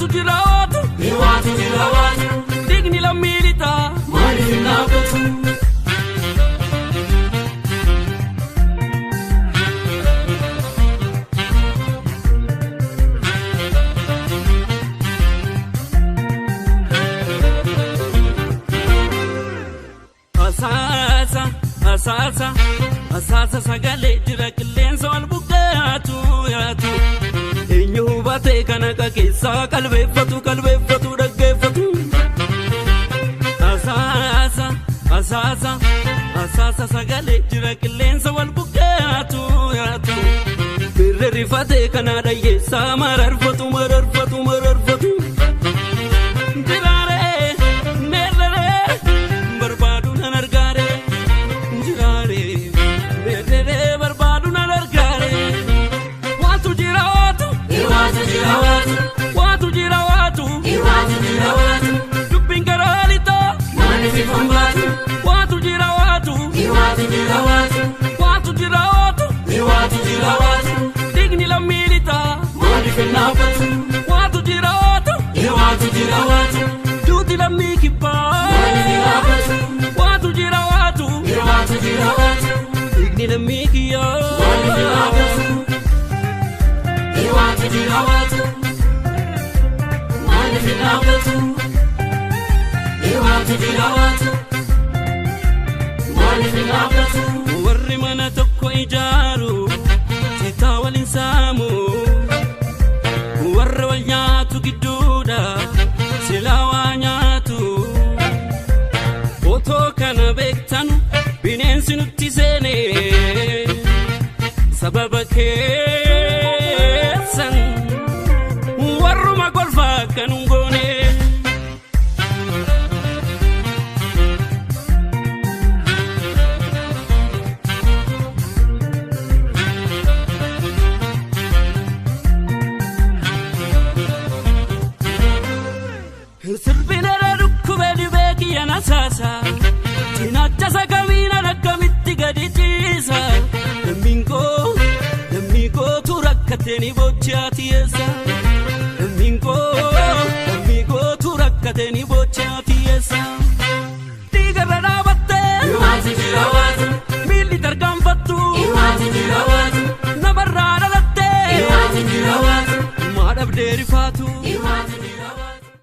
Watu jira watu digni la milita mali finabatu Asasa sagale jira qilleensa wal buqqaatu yaatu eenyu baate kana keessa qalbeeffatu dhaggeeffatu asasa sagale jira qilleensa wal buqqaatu yaatu birri rifate kana dhayyeessa mararfatu Watu jira watu Dubin karalito Mani fi fambatu Watu jira watu Digni la milita Mani fi nafatu Watu jira watu Duti la mikipa Mani fi nafatu Watu jira watu Digni la mikiya Mani fi nafatu Watu jira watu Mani fi nafatu Watu jira watu Mani fi nafatu Warri mana tokko ijaaru Sitaa walin saamu Warra wal nyaatu gidduudha Silaa waa nyaatu Otoo kana beektanu bineensi nutti seene Sababa keessan warruma golfaa kanun